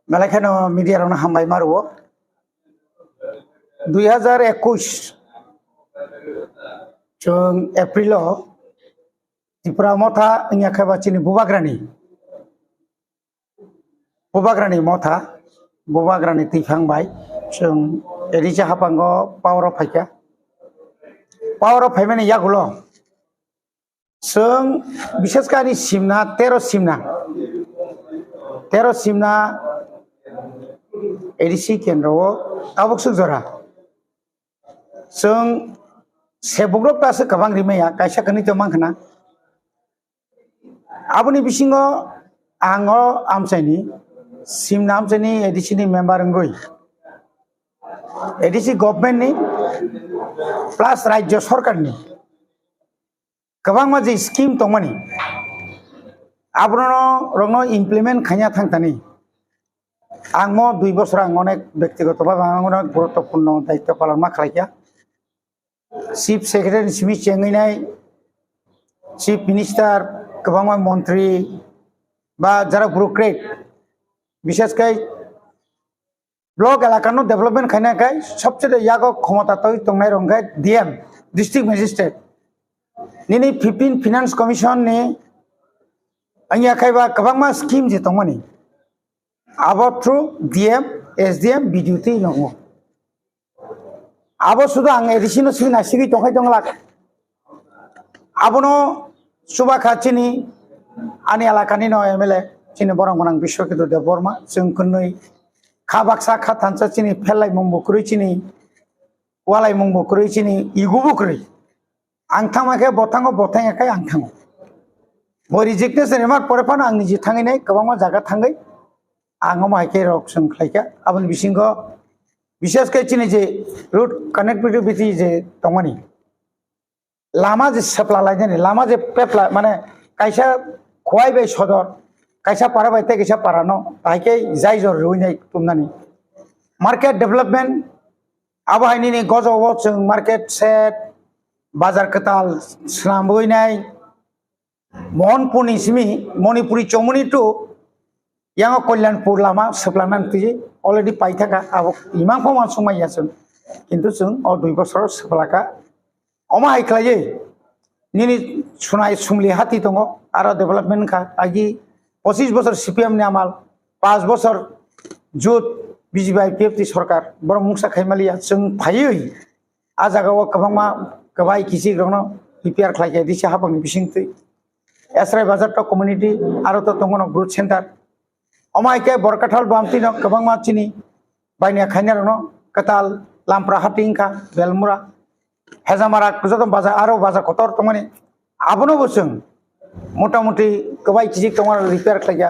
Malakano media on Hambai Marwo 2021 Chung Aprilo Tipra Mota Nyakabachini Bubagrani Mota Bubagrani Tifang Bai Chung Edisha Hapango Power of Pika Power of Heaven Yagulo Sung Bishaskari Simna Tero Simna Edisi Kendro Tabuk Suzora Sung Sebugro Pasa Kabang Rimea Kaisha Kanito Mankana Abuni Bishingo Ango Amsani Simna Amsani Edisini member Ngoi Edisi government ni plus Rajya Sarkar ni Kabang Maji scheme Tomani Abrono Rono implement Kanya Tangtani Angmo 2 বছর অনেক ব্যক্তিগতভাবে অনেক গুরুত্বপূর্ণ দায়িত্ব পালন মাখাইয়া chief secretary সিমি চেঙ্গিনাই চিফ মিনিস্টার গোবাং মন্ত্রী বা যারা ব্যুরোক্রেট বিশেষ করে ব্লক এলাকানো ডেভেলপমেন্ট খাইনাকাই সবচেয়ে ইয়াগো ক্ষমতা তৈ তংনাই রংগাই ডিএম ডিস্ট্রিক্ট ম্যাজিস্ট্রেট নিনি 15 ফিনান্স কমিশন নি আইয়া খাইবা গোবাংমা স্কিম যে তংমানি Abo through DM, SDM, BDUT nongo. Abo sudah ang edisino sini nasigi tongkai tonglak. Abo no suba kacini ani alakani no MLA cini borang biswa kitu de borma sungkunui kabaksa katansa cini pelai mumbukuri cini walai mumbukuri cini igubukuri. Angtang ke botango kai angtango. Bo rejectness remark porepana ang niji tangi nai kabangma jaga tangai. Anggo maike rok sengklaika abon bisingo বিশেষ করে চিনি যে root connectivity যে তমনি লামা যে সাপ্লা লাইনে লামা যে পেপলা মানে কাইসা Khowai by সদর কাইসা পারা বাইতে কাইসা পারানো তাইকে যাই জর রইনাই তুমনানি মার্কেট ডেভেলপমেন্ট আবহাইনি নি গজব जों মার্কেট সেট বাজার কতাল স্লাম বইনাই মনপুনি সিমি মণিপুরি চমনি টু yang Kolyanpur lama seplanan tuji already paithaka abok imang phoman somai yasun kintu जों o 2 বছর seplaka oma haiklaye nini sunai sumli hati tongo aro development ka agi 25 বছর CPM ni amal 5 বছর jut BJP PFT সরকার বড় মুংসা খাইমালিয়া जों phayoi ajagao kabangma kabai kisi grono PPR khlaike disi habangni bisingtui esrai bazar to community aro to tongono growth center Omaike borkatal bamti no kabang macini bainia khanya no katal lampra hatingka belmura hezamara kujoto baza aro baza kotor tomani abono bosung motamuti kabai kijik tomar repair khlaya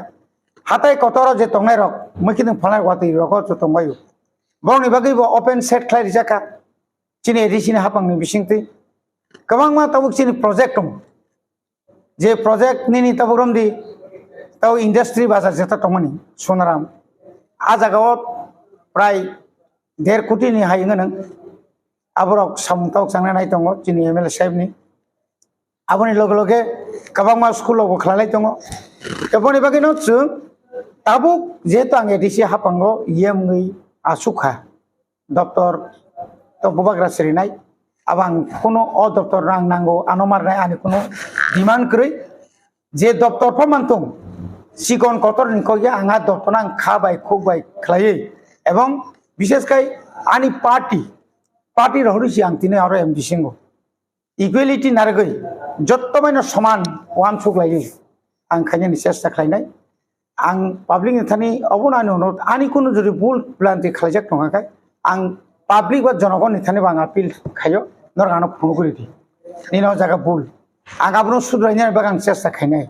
hatai kotoro je tongnai rok mukin phalai wati roko to tongbayu bongni bagi bo open set khlai rijaka chini edisini hapangni bisingti kabang ma tabuk chini project tom je project nini tabugrom di Tau industri bazar jeta tomani sonaram ajagawot prai 1.5 কোটি ni hainga nang aborok samtau changna nai tongo chini MLA sahib ni aboni loge kabangma school logo khlalai tongo eboni bagino chung tabuk jeto ang edisi hapango yemngui asukha doktor to bubagra serinai abang kono o doktor rang nango anomar nai ani kono demand kroi je doktor pamantong Sikon kotor nikoya anga doktoran khabai khogbai khlai ebong bishesh kai ani party rohrusi angtine aro MD singo equality nargoi jottomaino saman wan suglai ang khanya ni chesta khlainai ang public ni thani obonani onot ani kono jodi bul planti khlaijak tonga kai ang public ba jonogon ni thani bang appeal khayo norgano phone kori di nino jaga bul angabno sudrainar bagang chesta khainai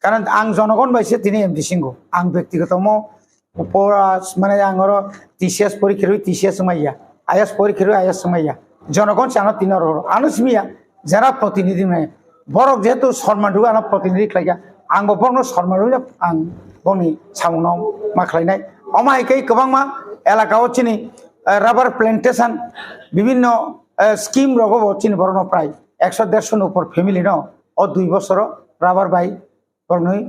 কারণ আং জনগণ বাইছে তিনি MD সিংহ আং ব্যক্তিগতম উপরাস মানে আঙর TCS পরীক্ষার TCS মাইয়া is পরীক্ষার আইএস মাইয়া জনগণ চানো তিনর আনুসমিয়া যারা প্রতিনিধি মানে বড় যেহেতু শর্মাডু আনো প্রতিনিধি খাইয়া আং বর্ণ শর্মাডু আং বনি সামুনাও মাখলাইনাই অমাইকাই গোবাংমা এলাকাও চিনি রাবার প্ল্যান্টেশন বিভিন্ন স্কিম রগব চিনি বড় প্রায় 100-150 উপর ফ্যামিলি ন ও 2 বছর রাবার বাই Kornoi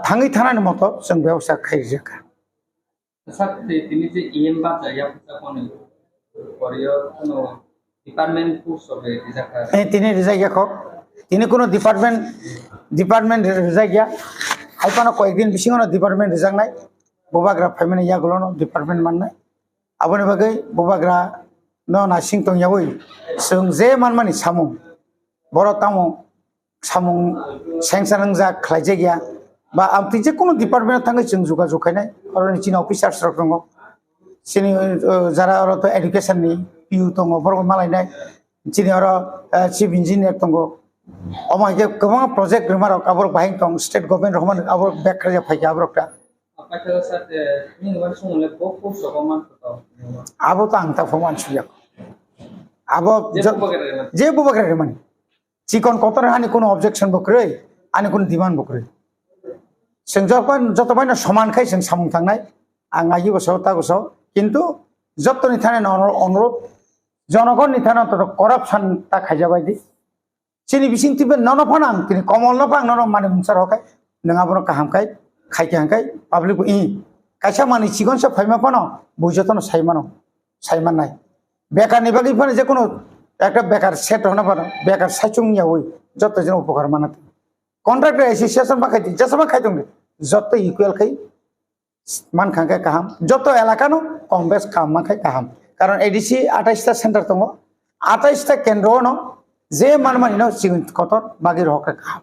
thangi thanan moto जों बेवसा खायजाखा Saat ini sih IM baca ya kita kono Korea kono departemen kurs sobre di Jakarta. Tini rizai ya kok. Tini kono department rizai ya. Hai kono kojin bising kono department rizang nai. Bobagra family ya gulono department man nai. Abone bagai bobagra no nasing tong yawoi. Sung je man mani samung. Boro tamu samung sengsanang za khlaije gya. Ba amti je kono department thangai jung juga jokai nai. Oro ni china officers rok tongo. Sini jara oro to education ni piu tongo boro malai nai. Sini oro chief engineer tongo. Omai je kobang project remarok abor bahing tong state government rohman abor back kerja phai abor ta. Apa kalau saat ini kan semua lebih kurs sokoman atau Abo to ang ta foman suyak. Abo jadi bagaimana? je bubakre mani. Chikon kotor hani kono objection bokre ani kono demand bokre. Sing jotobaina সমান খাই sing samung tangnai ang ayi boso ta boso কিন্তু যতনি থানে অনুরোধ জনগণ নিথানা তো corruption তা খাইজাবাই দি চিনি বিসিং তিবে ননফানাং তিনি কমল নফাং নন মানে মুসার হকাই নঙাবনো কাহামকাই খাইকে হাंकाय পাবলিক ই কাইসা মানি চিগন সব ফাইমা পানো বুঝতন সাইমান নাই বেকার নিবাগি ফানে যে কোনো একটা বেকার সেট হনা পানো বেকার সাইচুংয়া হই যত জন উপকার মানাতে কন্ট্রাক্টর অ্যাসোসিয়েশন বাকাইতি যেসব খাইতুং যত ইকুয়াল খাই মান খাঙ্কাय কাহাম যত এলাকানো কম বেশ কাম মান খাই কাহাম কারণ এডিসি 28টা সেন্টার দङ 28টা কেন্দ্র ন যে মান মানিনো সিগুন কতর বাগির হক কাহাম